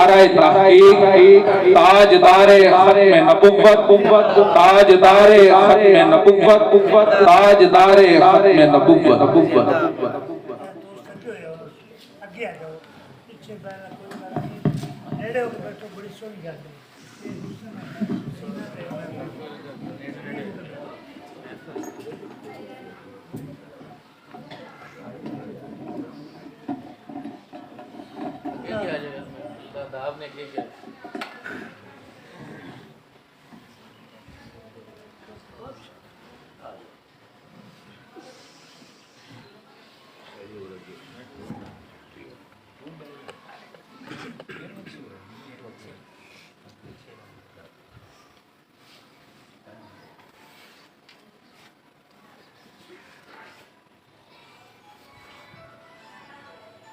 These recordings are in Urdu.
ادارہ تحقیق، تاجدار ختم نبوت، تاجدار ختم نبوت، تاجدار ختم نبوت۔ ਅੱਗੇ ਆ ਜਾਓ ਪਿੱਛੇ ਬੈਠਾ ਕੋਈ ਗੱਲ ਨਹੀਂ ਨੇੜੇ ਹੋ ਕੇ ਬੈਠੋ ਬੜੀ ਸੋਹਣੀ ਗੱਲ ਹੈ آپ نے کیا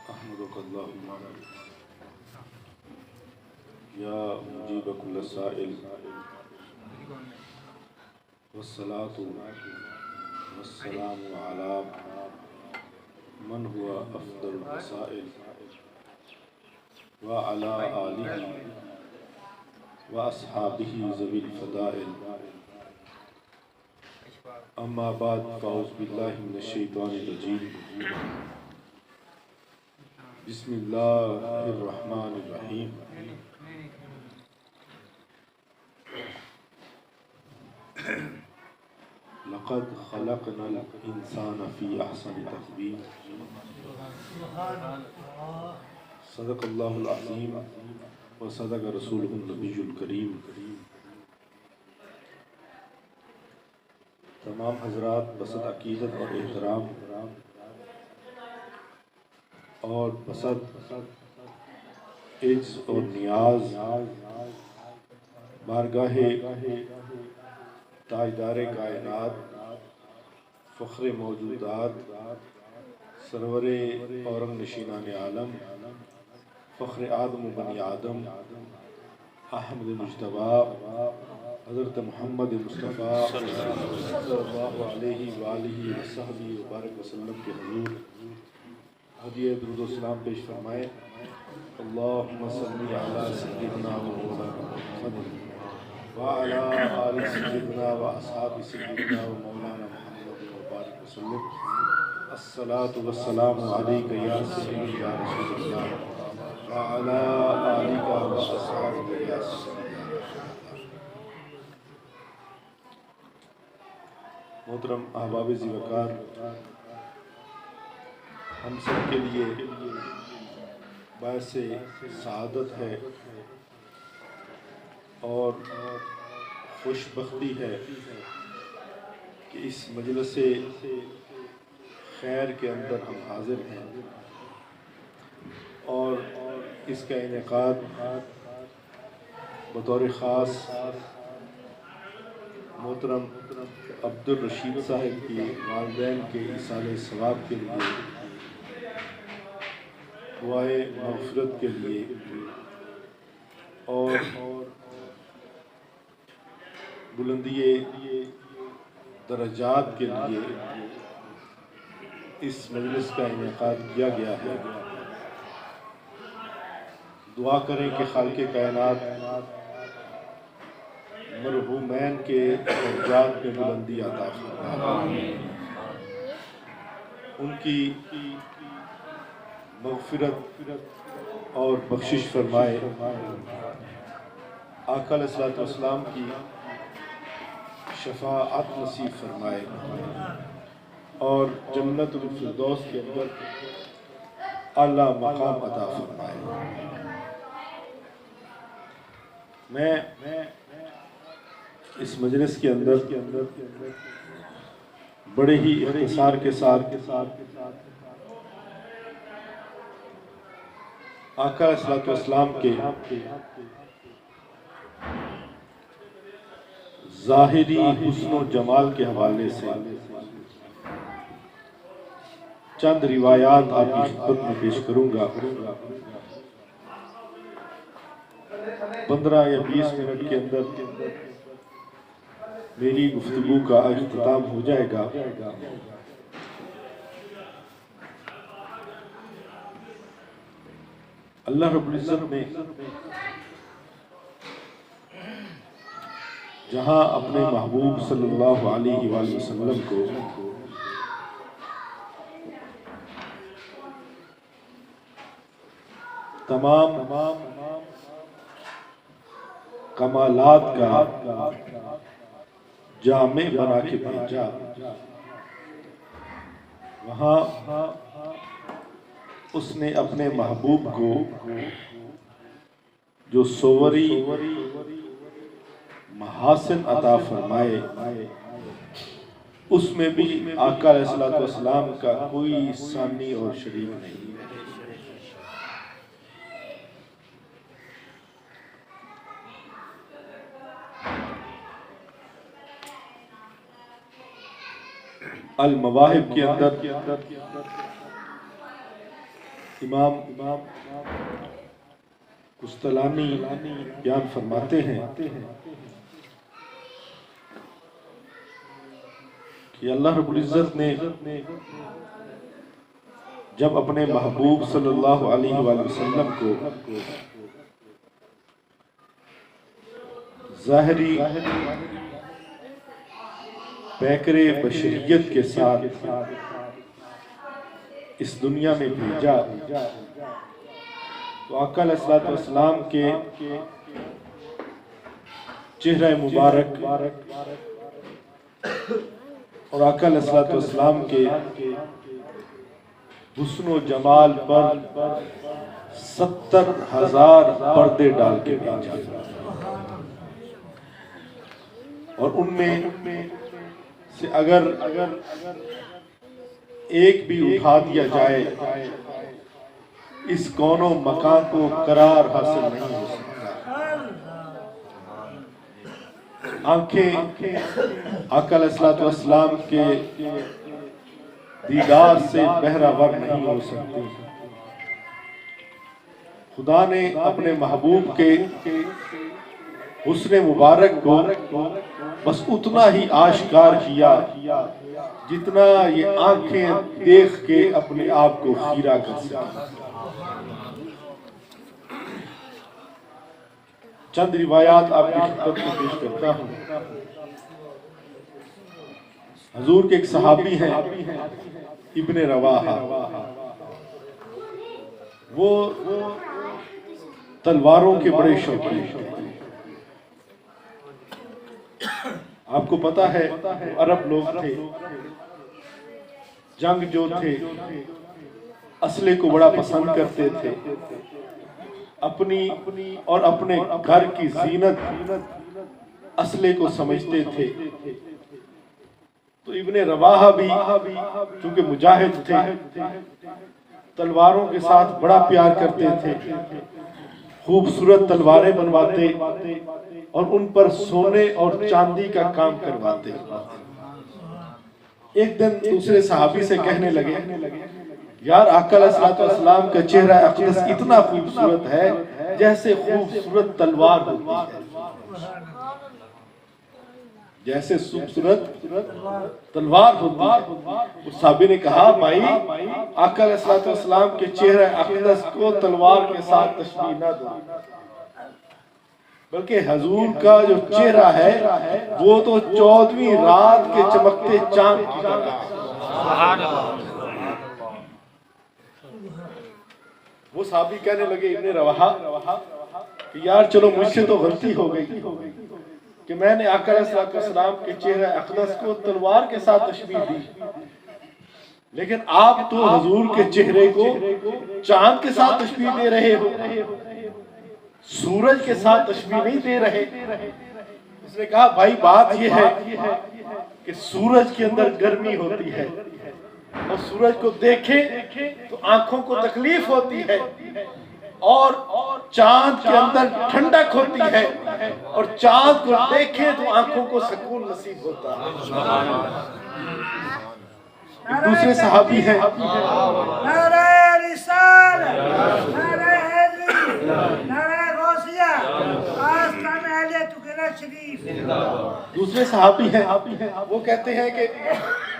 احمدک اللہم یا مجیب کل سائل والصلاة والسلام علی من هو افضل الوسائل وعلی آلہ واصحابہ ذوی الفضائل اما بعد فاعوذ باللہ من الشیطان الرجیم بسم اللہ الرحمن الرحیم لقد خلقنا الانسان فی احسن تقویم صدق اللہ العظیم و صدق رسولہ النبی الکریم۔ تمام حضرات بسط عقیدت اور احترام اور بسط عجز اور نیاز بارگاہ تاجدار کائنات فخر موجودات سرور اورنگ نشینان عالم فخر آدم و بنی آدم احمد مجتبیٰ حضرت محمد مصطفیٰ صلی اللہ علیہ وآلہ وصحبہ وبارک وسلم کے حضور ہدیہ درود و سلام پیش فرمائے۔ اللہم صلی علی سیدنا و مولانا محمد وعلی آل سیدنا و اصحاب سیدنا و مولانا محمد وبارک وسلم۔ الصلاة والسلام علیک یا سیدی یا رسول اللہ وعلی آلک و اصحابک یا سیدی۔ محترم احباب ذی وقار، ہم سب کے لیے باعث سعادت ہے اور خوش بختی ہے کہ اس مجلس خیر کے اندر ہم حاضر ہیں اور اس کا انعقاد بطور خاص محترم عبدالرشید صاحب کی والدین کے ایصال ثواب کے لیے، دعائے مغفرت کے لیے اور بلندی درجات کے لیے اس مجلس کا انعقاد کیا گیا ہے۔ دعا کریں کہ خالق کائنات مرحومین کے درجات میں بلندی عطا فرمائے، ان کی مغفرت اور بخشش فرمائے، آقا علیہ الصلوۃ والسلام کی شفاعت نصیب فرمائے اور جنت الفردوس کے اندر اعلیٰ مقام عطا فرمائے۔ میں اس مجلس کے اندر بڑے ہی اختصار کے ساتھ آقا علیہ الصلوۃ والسلام کے ظاہری حسن و جمال کے حوالے سے چند روایات آپ کی خدمت میں پیش کروں گا۔ 15 یا 20 منٹ کے اندر میری گفتگو کا اختتام ہو جائے گا۔ اللہ رب العزت نے جہاں اپنے محبوب صلی اللہ علیہ وآلہ وسلم کو تمام کمالات کا جامع بنا کے بھیجا، وہاں اس نے اپنے محبوب کو جو صوری محاسن عطا فرمائے، اس میں بھی آقا علیہ الصلوۃ والسلام کا کوئی ثانی اور شریک نہیں ہے۔ المواہب کے اندر امام قسطلانی بیان فرماتے ہیں کہ اللہ رب العزت نے جب اپنے محبوب صلی اللہ علیہ وآلہ وسلم کو ظاہری پیکر بشریت کے ساتھ اس دنیا میں بھیجا، تو آقا علیہ الصلوۃ والسلام کے چہرہ مبارک اور آقا علیہ الصلوۃ والسلام کے حسن و جمال پر 70,000 پردے ڈال کے بھیجا، اور ان میں سے اگر ایک بھی اٹھا دیا جائے اس کون و مکان کو قرار حاصل نہیں ہو سکتا۔ آنکھیں آقا علیہ الصلوۃ والسلام کے دیدار سے بہرہ نہیں ہو سکتی۔ خدا نے اپنے محبوب کے حسن مبارک کو بس اتنا ہی آشکار کیا جتنا یہ آنکھیں دیکھ کے اپنے آپ کو خیرہ کر سکیں۔ چند روایات آپ کی خدمت میں پیش کرتا ہوں۔ حضور کے ایک صحابی ہیں ابن رواحہ، وہ تلواروں کے بڑے شوقین تھے۔ آپ کو پتا ہے عرب لوگ تھے، جنگ جو تھے اسلحے کو بڑا پسند کرتے تھے، اپنی اور اپنے گھر کی زینت اسلحے کو سمجھتے تھے۔ تو ابن رواحہ بھی چونکہ مجاہد تھے، تلواروں کے ساتھ بڑا پیار کرتے تھے، خوبصورت تلواریں بنواتے اور ان پر سونے اور چاندی کا کام کرواتے۔ ایک دن دوسرے صحابی سے کہنے لگے، یار آقا علیہ الصلوۃ والسلام کا چہرہ اقدس اتنا خوبصورت ہے جیسے خوبصورت تلوار ہوتی ہے، جیسے خوبصورت تلوار ہوتی ہے۔ اس صحابی نے کہا، بھائی آقا علیہ الصلوۃ والسلام کے چہرہ اقدس کو تلوار کے ساتھ تشبیہ نہ دو، بلکہ حضور کا جو چہرہ ہے وہ تو 14ویں رات کے چمکتے چاند کی طرح ہے۔ وہ صحابی کہنے لگے ابن رواحہ کہ یار چلو مجھ سے تو غلطی ہو گئی کہ میں نے آقا علیہ الصلوۃ والسلام کے چہرہ اقدس کو تلوار کے ساتھ تشبیہ دی، لیکن آپ تو حضور کے چہرے کو چاند کے ساتھ تشبیہ دے رہے ہو، سورج کے ساتھ تشبیہ نہیں دے رہے۔ اس نے کہا بھائی بات یہ ہے کہ سورج کے اندر گرمی ہوتی ہے اور سورج کو دیکھیں تو آنکھوں کو تکلیف ہوتی ہے، اور چاند کے اندر ٹھنڈک ہوتی ہے، اور چاند کو دیکھیں تو آنکھوں کو سکون نصیب ہوتا ہے۔ ایک دوسرے صحابی ہیں، نعرہ رسالت، نعرہ حیدری، نعرہ غوثیہ، آستان اہل تکرہ شریف۔ دوسرے صحابی ہیں، وہ کہتے ہیں کہ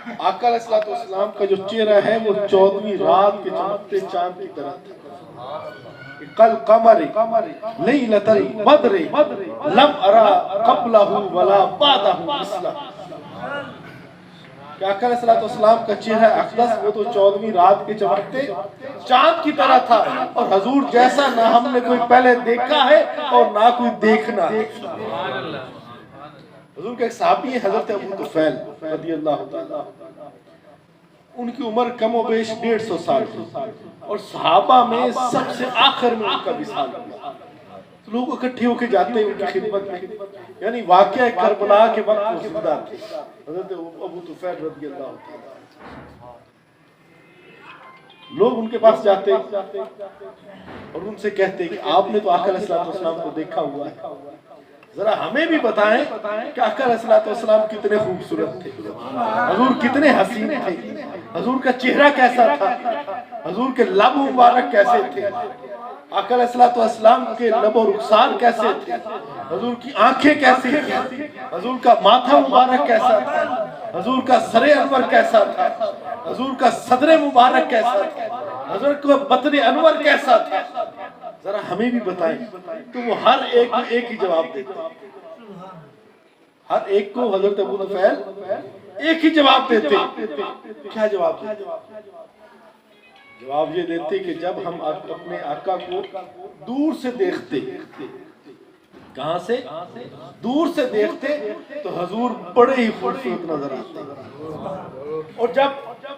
آقا علیہ الصلوۃ والسلام کا جو چہرہ ہے وہ 14ویں رات کے چمکتے چاند کی طرح تھا۔ کل قمر لیلۃ البدر لم ارا قبلہ ولا بعدہ مثلہ. کہ آقا علیہ السلام کا چہرہ اقدس وہ تو 14ویں رات کے چمکتے چاند کی طرح تھا، اور حضور جیسا نہ ہم نے کوئی پہلے دیکھا ہے اور نہ کوئی دیکھنا ہے. حضور کے ایک صحابی ہیں حضرت ابو طفیل رضی اللہ تعالیٰ، ان کی عمر کم و بیش 150 سال تھی، اور صحابہ میں سب سے آخر میں ان کا وصال ہوا. لوگ اکٹھے ہو کے جاتے ہیں ان کی خدمت میں، یعنی واقعہ کربلا کے وقت وہ زندہ تھے حضرت ابو طفیل رضی اللہ تعالیٰ. لوگ ان کے پاس جاتے اور ان سے کہتے کہ آپ نے تو آقا علیہ السلام کو دیکھا ہوا ہے، ذرا ہمیں بھی بتائیں کہ آقا علیہ السلام کتنے خوبصورت تھے، حضور کتنے حسین تھے، حضور کا چہرہ کیسا تھا، حضور کے لب مبارک کیسے تھے، آقا علیہ السلام کے لب و رخسار کیسے تھے، حضور کی آنکھیں کیسی تھی، حضور کا ماتھا مبارک کیسا تھا، حضور کا سر انور کیسا تھا، حضور کا صدر مبارک کیسا تھا، حضور کا بطن انور کیسا تھا، ذرا ہمیں بھی بتائیں. تو وہ ہر ایک کو ایک ہی جواب دیتے، ہر ایک کو حضرت ابو طفیل ایک ہی جواب دیتے. کیا جواب دیتے؟ جواب یہ دیتے کہ جب ہم اپنے آقا کو دور سے دیکھتے، کہاں سے؟ دور سے دیکھتے تو حضور بڑے ہی خوبصورت نظر آتے، اور جب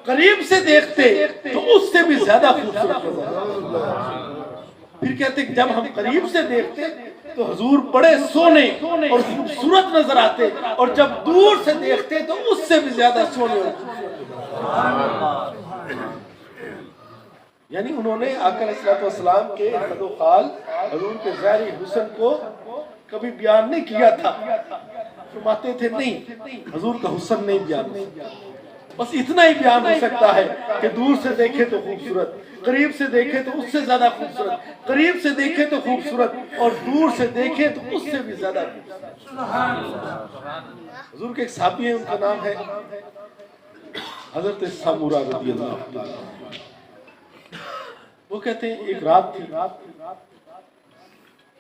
قریب سے دیکھتے تو اس سے بھی زیادہ خوبصورت نظر آتے. پھر کہتے کہ جب ہم قریب سے دیکھتے تو حضور بڑے سونے اور خوبصورت نظر آتے، اور جب دور سے دیکھتے تو اس سے بھی زیادہ سونے اور خوبصورت. یعنی انہوں نے آقا علیہ السلام کے خد و خال، حضور کے ظاہری حسن کو کبھی بیان نہیں کیا تھا. فرماتے تھے نہیں، حضور کا حسن نہیں بیان ہو سکتا، بس اتنا ہی بیان ہو سکتا ہے کہ دور سے دیکھے تو خوبصورت، قریب سے دیکھے تو اس سے زیادہ خوبصورت، قریب سے دیکھے تو خوبصورت، اور دور سے دیکھے تو اس سے بھی زیادہ خوبصورت. حضور کے ایک صحابی ہیں، ان کا نام ہے حضرت سمورہ رضی اللہ تعالیٰ. وہ کہتے ہیں ایک رات تھی،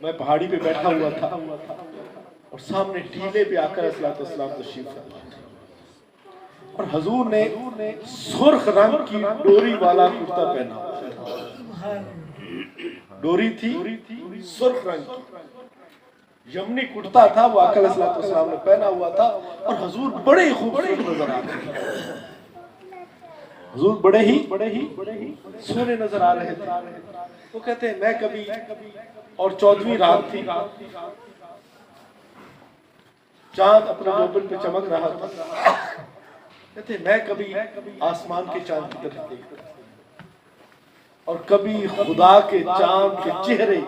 میں پہاڑی پہ بیٹھا ہوا تھا، اور سامنے ٹیلے پہ آقا علیہ السلام تشریف فرما تھے، اور حضور نے سرخ رنگ کی ڈوری والا کرتا پہنا ہوا تھا. ڈوری تھی سرخ رنگ کی، یمنی کرتا تھا، وہ آقا علیہ السلام نے پہنا ہوا تھا، اور حضور بڑے ہی خوبصورت نظر آ رہے تھے. حضور بڑے ہی سونے نظر آ رہے تھے. وہ کہتے ہیں میں کبھی، اور 14ویں رات تھی، چاند اپنے گوبل پہ چمک رہا تھا. کہتے ہیں میں کبھی آسمان کے چاند کی طرف دیکھتا، اور کبھی خدا کے چاند کے چہرے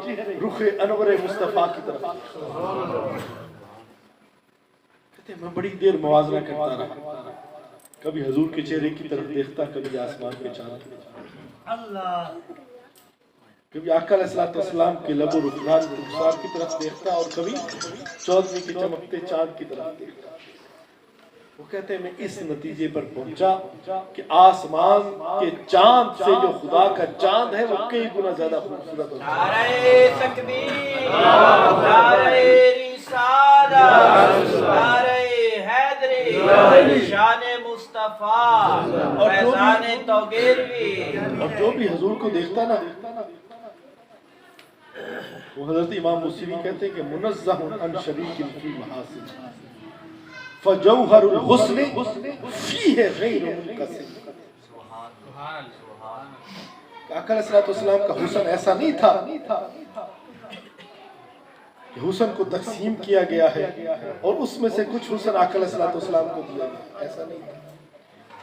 رخ انور مصطفیٰ کی طرف. کہتے ہیں میں بڑی دیر موازنہ کرتا رہا، کبھی حضور کے چہرے کی طرف دیکھتا، کبھی آسمان کے چاند کی طرف، کبھی آقا علیہ السلام کے لب و رخسار کی طرف دیکھتا، اور کبھی 14ویں کے چمکتے چاند کی طرف دیکھتا. وہ کہتے ہیں میں اس نتیجے پر پہنچا کہ آسمان کے چاند سے جو خدا کا چاند ہے وہ کئی گنا زیادہ خوبصورت ہوتا ہے. نعرہ تکبیر، نعرہ رسالت، نعرہ حیدری، شان مصطفیٰ، فیضان توگیروی. اور جو بھی حضور کو دیکھتا نا، وہ حضرت امام موسیوی کہتے ہیں کہ منزہ عن شریک فی محاسن فجوہر الحسن فیہ غیر منقسم. آقا علیہ السلام کا حسن ایسا نہیں تھا کہ حسن کو تقسیم کیا گیا ہے اور اس میں سے کچھ حسن آقا علیہ السلام کو دیا گیا، ایسا نہیں تھا.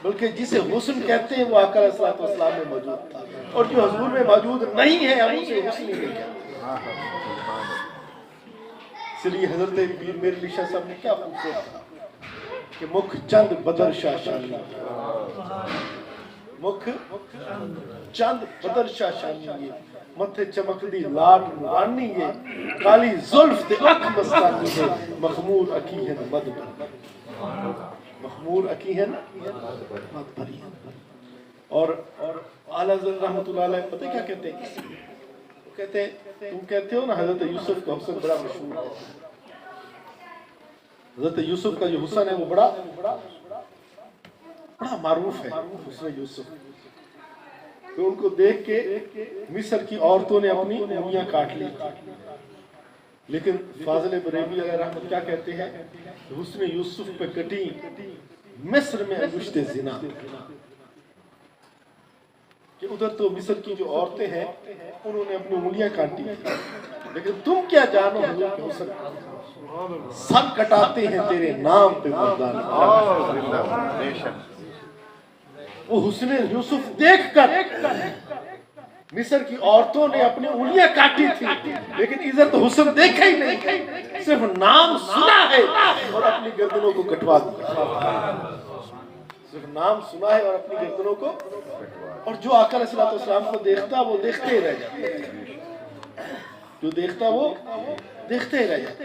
بلکہ جسے حسن کہتے ہیں وہ آقا علیہ السلام میں موجود تھا، اور جو حضور میں موجود نہیں ہے ہم اسے حسن ہی نہیں کہتے. اس لیے حضرت پیر میر علی شاہ صاحب نے کیا خوبصورت کہا کہ مکھ چند بدر شاہ شانی، مکھ چند بدر شاہ شانی، متھے چمک دی لاٹ نورانی ہے، کالی زلف تے اکھ مستانی ہے، مخمور اکی ہے مد پر، مخمور اکی ہے مد پری. اور اعلیٰ حضرت رحمت اللہ علیہ پتہ کیا کہتے ہیں؟ کہتے ہیں تم کہتے ہو نا حضرت یوسف کا حسن بڑا مشہور ہے، حضرت یوسف کا جو حسن ہے وہ بڑا معروف ہے، حسن یوسف۔ تو ان کو دیکھ کے مصر کی عورتوں نے اپنی انگلیاں کاٹ لی، لیکن فاضل بریلوی علیہ رحمت کیا کہتے ہیں، حسن یوسف پہ کٹی مصر میں انگشت زنا، کہ ادھر تو مصر کی جو عورتیں ہیں انہوں نے اپنی انگلیاں کاٹی، لیکن تم کیا جانو حضور کے حسن، سر کٹاتے ہیں تیرے نام پہ مردان۔ وہ حسن یوسف دیکھ کر مصر کی عورتوں نے اپنی انگلیاں کاٹی تھی، لیکن ادھر تو حسن دیکھا ہی نہیں، صرف نام سنا ہے اور اپنی گردنوں کو کٹوا دیا، صرف نام سنا ہے اور اپنی گردنوں کو، اور جو آقا علیہ السلام کو دیکھتا وہ دیکھتے ہی رہ جاتا، جو دیکھتا وہ دیکھتے ہی رہ جاتا۔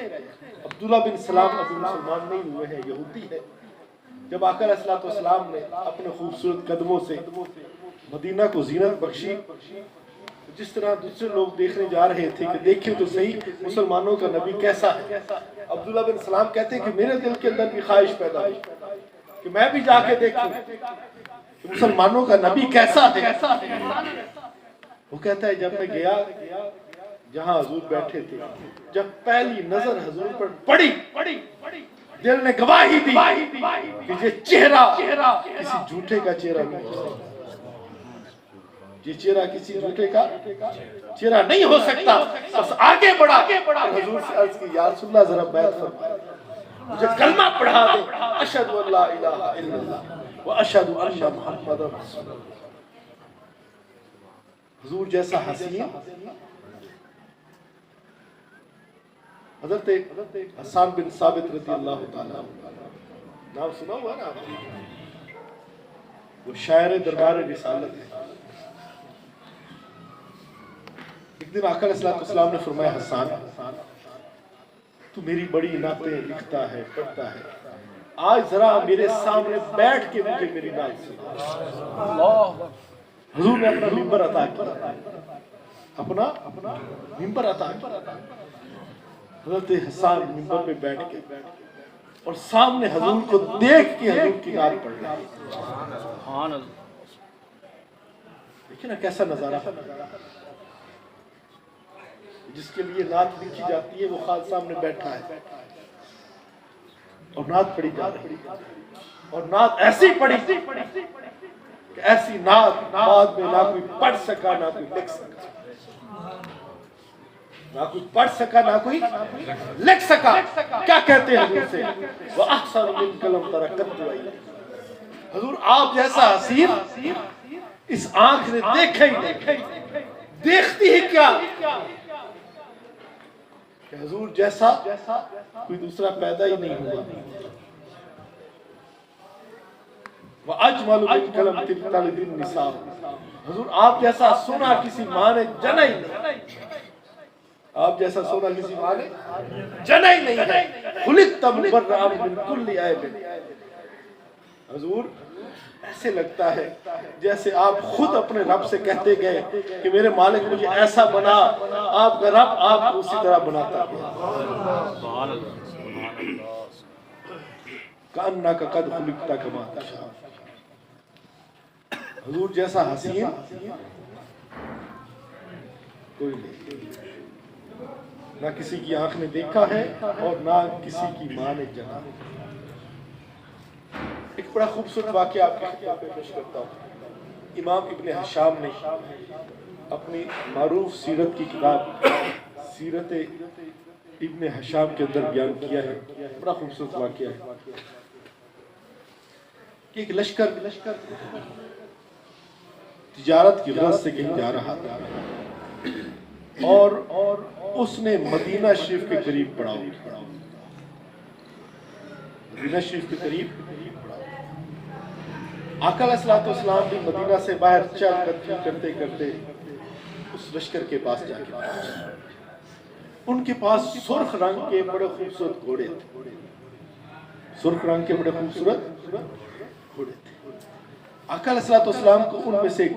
عبداللہ بن سلام ابھی مسلمان نہیں ہوئے ہیں، یہودی ہے۔ جب آقا علیہ السلام نے اپنے خوبصورت قدموں سے مدینہ کو زینت بخشی، جس طرح دوسرے لوگ دیکھنے جا رہے تھے کہ دیکھیں تو صحیح مسلمانوں کا نبی کیسا ہے، عبداللہ بن سلام کہتے ہیں کہ میرے دل کے اندر بھی خواہش پیدا ہوئی کہ میں بھی جا کے دیکھوں کہ مسلمانوں کا نبی کیسا ہے۔ وہ کہتا ہے جب میں گیا جہاں حضور بیٹھے تھے، جب پہلی نظر حضور پر پڑی، دل نے گواہی دی کہ یہ چہرہ کسی جھوٹے کا چہرہ نہیں ہو سکتا، یہ چہرہ کسی جھوٹے کا چہرہ نہیں ہو سکتا۔ بس آگے بڑھا، حضور سے عرض کی یا رسول اللہ ذرا بیعت فرمائے، مجھے کلمہ پڑھا دے، اشہد ان لا الہ الا اللہ واشہد ان محمد رسول اللہ۔ حضور جیسا حسین، حضرت حسان بن ثابت رضی اللہ تعالیٰ نام سنا ہوا نا آپ نے، وہ شاعر دربار رسالت ہے۔ ایک دن آقا علیہ السلام نے فرمایا حسان تو میری بڑی نعتیں لکھتا ہے پڑھتا ہے، آج ذرا میرے سامنے بیٹھ کے مجھے میری نعت سنا۔ حضور نے اپنا منبر عطا کیا، اپنا منبر عطا کیا۔ حضرت حسان منبر پہ بیٹھ کے اور سامنے حضور کو دیکھ کے حضور کی نعت پڑھ رہے ہیں۔ دیکھیں نا کیسا نظارہ، جس کے لیے نعت لکھی جاتی ہے وہ خالد سامنے بیٹھا ہے اور نعت پڑھی جا رہی ہے، اور نعت ایسی پڑھی کہ ایسی نعت بعد میں نہ کوئی پڑھ سکا نہ کوئی لکھ سکا، نہ کوئی پڑھ سکا نہ کوئی لکھ سکا۔ کیا کہتے ہیں حضور سے، وَأَحْسَنُ مِنْكَ لَمْ تَرَ قَطُّ عَيْنَا، حضور آپ جیسا حسین اس آنکھ نے دیکھا ہی نہیں، دیکھتی ہے کیا کہ حضور جیسا کوئی دوسرا پیدا ہی نہیں ہوا۔ وَأَجْمَلُ مِنْكَ لَمْ تَلِدِ النِّسَاءُ، حضور آپ جیسا سونا کسی ماں نے جنا ہی نہیں، آپ جیسا سونا کسی ماں نے جنا ہی نہیں ہے۔ خُلِقْتَ مُبَرَّأً مِنْ كُلِّ عَيْبٍ، حضور ایسے لگتا ہے جیسے آپ خود اپنے رب سے کہتے گئے کہ میرے مالک مجھے ایسا بنا، آپ کا رب آپ کو اسی طرح بناتا گیا۔ کأنک قد خلقت کما تشاء، حضور جیسا حسین کوئی نہیں، نہ کسی کی آنکھ نے دیکھا ہے اور نہ کسی کی ماں نے جنا۔ ایک بڑا خوبصورت واقعہ آپ کے خطبہ پہ پیش کرتا ہوں۔ امام ابن ہشام نے اپنی معروف سیرت کی کتاب سیرت ابن ہشام کے اندر بیان کیا ہے، بڑا خوبصورت واقعہ ہے کہ ایک لشکر تجارت کی غرض سے کہیں جا رہا تھا اور اس نے مدینہ شریف کے قریب پڑاؤ کیا، مدینہ شریف کے قریب آقا علیہ السلام بھی مدینہ سے باہر چل کرتے کرتے اس لشکر کے پاس جا کے پہنچے۔ ان کے پاس سرخ رنگ کے بڑے خوبصورت گھوڑے تھے، سرخ رنگ کے بڑے خوبصورت گھوڑے تھے۔ آقا علیہ السلام کو ان میں سے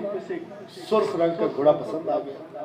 سرخ رنگ کا گھوڑا پسند آ گیا،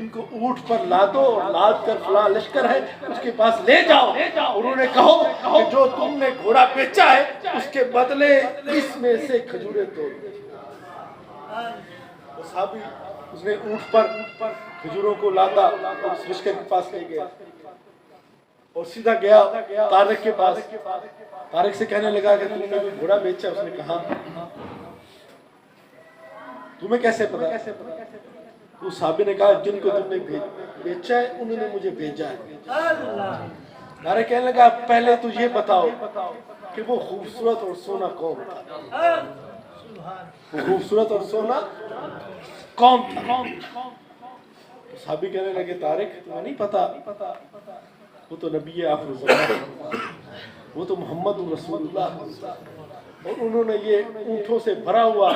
ان کو اونٹ پر لادو اور لاد کر فلاں لشکر ہے اس کے پاس لے جاؤ، اور انہوں نے کہو کہ جو تم نے گھوڑا بیچا ہے اس کے بدلے اس میں سے کھجوریں توڑ دو۔ وہ صحابی اس نے اونٹ پر کھجوروں کو لادا اور اس لشکر کے پاس لے گیا اور سیدھا گیا طارق کے پاس۔ طارق سے کہنے لگا کہ تم نے کوئی گھوڑا بیچا؟ اس نے کہا تمہیں کیسے پتا؟ تو صحابی نے کہا جن کو تم نے بیچا ہے انہوں نے مجھے بھیجا ہے۔ طارق کہنے لگا پہلے تو یہ بتاؤ کہ وہ خوبصورت اور سونا کون تھا؟ وہ خوبصورت اور سونا کون تھا؟ صحابی کہنے لگے طارق تمہیں نہیں پتا؟ وہ تو نبی آخر الزمان، وہ تو محمد رسول اللہ، اور انہوں نے یہ اونٹوں سے بھرا ہوا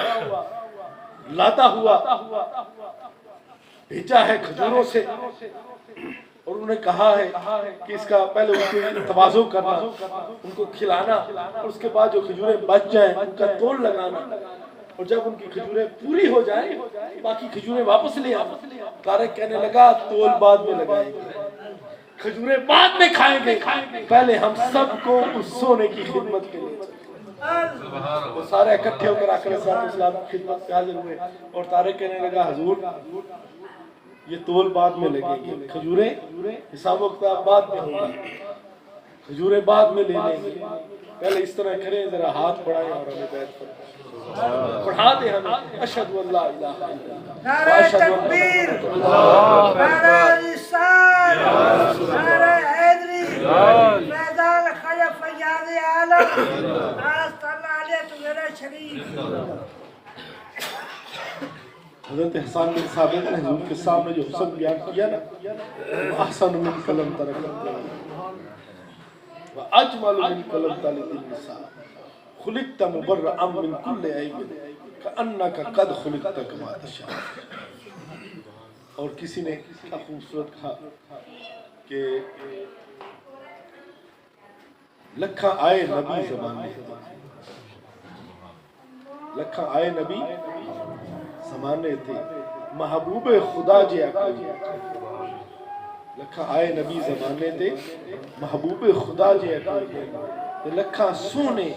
لاتا ہوا بھیجا ہے کھجوروں سے، اور انہوں نے کہا ہے کہ اس کا پہلے ان کو توازو کرنا، ان کو کھلانا، اور اس کے بعد جو کھجوریں بچ جائیں ان کا تول لگانا، اور جب ان کی کھجوریں پوری ہو جائیں باقی کھجوریں واپس لے آنا۔ طارق کہنے لگا تول بعد میں لگائیں گے، کھجوریں بعد میں کھائیں گے، پہلے ہم سب کو اس سونے کی خدمت کے لیے۔ وہ سارے اکٹھے ہو کر آقا صلی اللہ علیہ وسلم کی خدمت میں حاضر ہوئے، اور طارق کہنے لگا حضور یہ تول بعد میں لگیں گے، کھجوریں حساب و کتاب بعد میں ہوگا، کھجوریں بعد میں لے لیں گے، پہلے اس طرح کریں ذرا ہاتھ بڑھائیں اور ہمیں بیعت فرمائیں، پڑھا دیں ہمیں اشہد ان لا الہ الا اللہ نعرہ تکبیر، نعرہ رسالت، نعرہ حیدری، فیضان خواجہ فیاض عالم، آستہ اللہ علیہ تو میرا شریف۔ حضرت حسان بن ثابت نے حضور کے سامنے جو حسن بیان کیا نا، احسن من کلم ترک واجمل من کلم تلد النساء خلقت مبرئا من كل عیب کانک قد خلقت کما تشاء۔ اور کسی نے کیا خوبصورت کہا کہ لکھاں آئے نبی زمانے، لکھاں آئے نبی زمانے تھے محبوب خدا جے اکل، لکھاں آئے نبی زمانے تھے محبوب خدا جے اکل، لکھاں سونے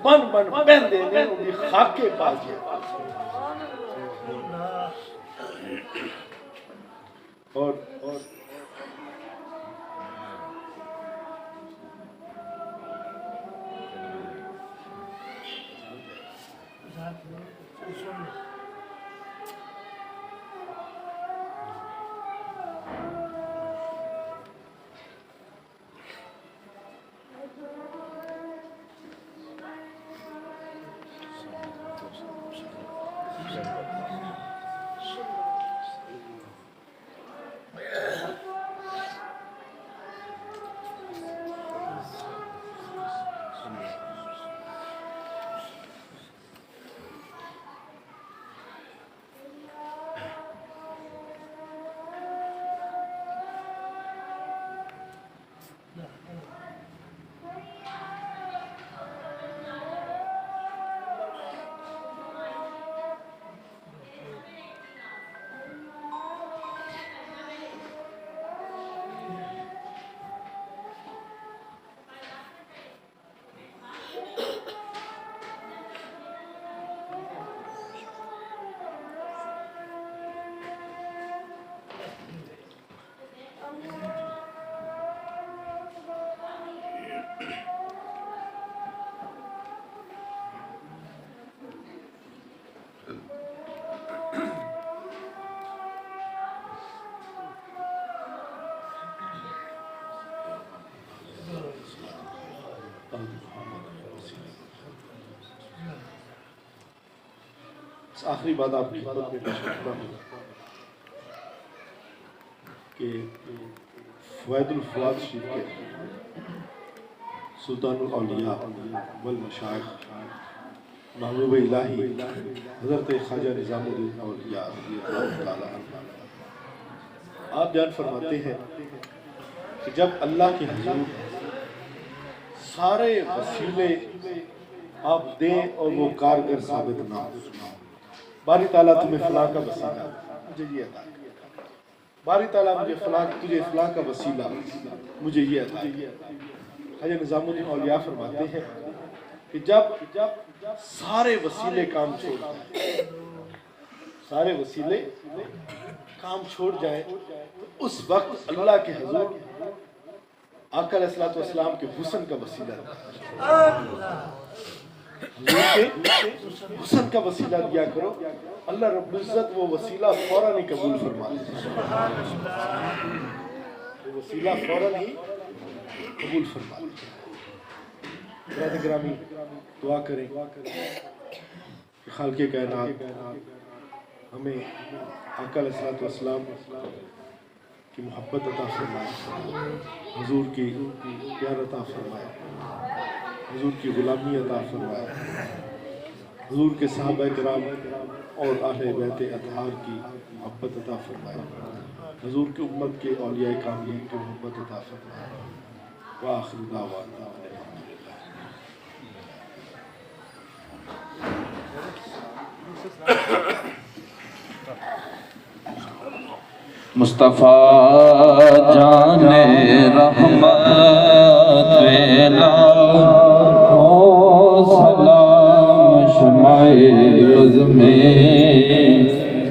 بن بن پہندے نے انہی خاکے باجے۔ اور آخری بات آپ کی خدمت میں پیش کرتا ہوں کہ فوائد الفواد شریف کے سلطان الاولیاء والمشائخ محبوب الہی حضرت خواجہ نظام الدین اولیاء رضی اللہ تعالیٰ عنہ آپ بیان فرماتے ہیں کہ جب اللہ کے حضور سارے وسیلے آپ دیں اور وہ کارگر ثابت نہ ہو، باری تعالیٰ تمہیں فلاں کا وسیلہ مجھے یہ عطا کیا، باری تعالیٰ مجھے تجھے فلاں کا وسیلہ مجھے یہ عطا کیا۔ خواجہ نظام الدین اولیاء فرماتے ہیں کہ جب سارے وسیلے کام چھوڑ جائیں، سارے وسیلے کام چھوڑ جائیں، تو اس وقت اللہ کے حضور آقا علیہ السلام کے حسن کا وسیلہ حضور کے حسن کا وسیلہ دیا کرو، اللہ رب العزت وہ وسیلہ فوراً ہی قبول فرما لیتا ہے، وہ وسیلہ فوراً ہی قبول فرما لیتا ہے۔ برادر گرامی دعا کریں کہ خالق کائنات ہمیں آقا علیہ السلام کی محبت عطا فرمائے، حضور کی پیار عطا فرمائے، حضور کی غلامی عطا فرمائے، حضور کے صحابہ کرام اور اہل بیت اطہار کی محبت عطا فرمائے، حضور کی امت کے اولیاء کاملین کی محبت عطا فرمائے۔ وآخر دعوانا مصطفیٰ جان رحمت ویلا ہو سلام شمع عزم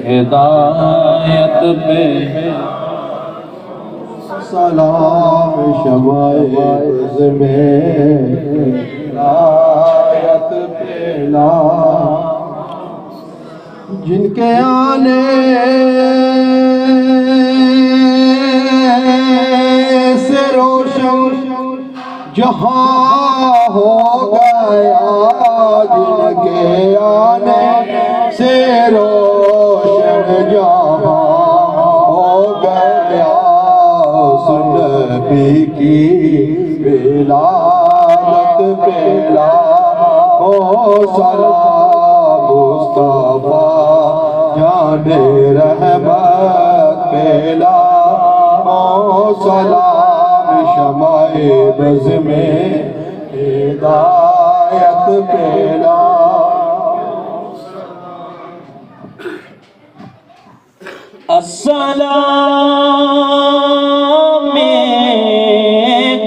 ہدایت پہ، سلام شمع عزم ہدایت پہ، جن کے آنے سے روشن جہاں ہو گیا، جن کے آنے سے روشن جہاں ہو گیا، اس نبی کی ولادت پہ لاکھوں سلام، مصطفیٰ جان رحمت پہ لاکھوں سلام، شمع بزم ہدایت پہ لاکھوں السلام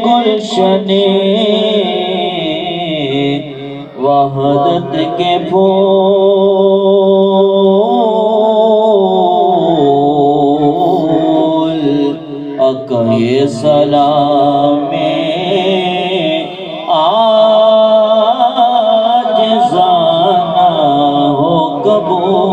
گلشن وحدت کے پھول، آقا یہ سلام آج زانا ہو قبول۔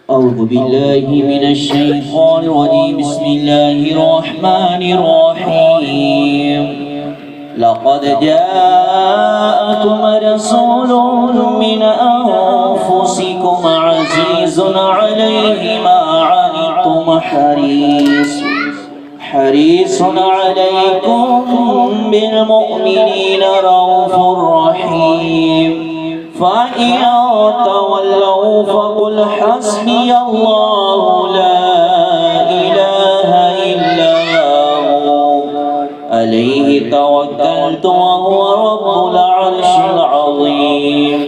أعوذ بالله من الشيطان الرجيم، بسم الله الرحمن الرحيم، لقد جاءكم رسول من أنفسكم عزيز عليه ما عنتم حريص عليكم بالمؤمنين رؤوف رحيم، فإن تولوا فقل حسبي الله لا إله إلا هو عليه توكلت وهو رب العرش العظيم۔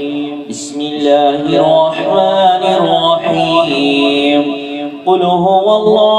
بسم الله الرحمن الرحيم، قل هو الله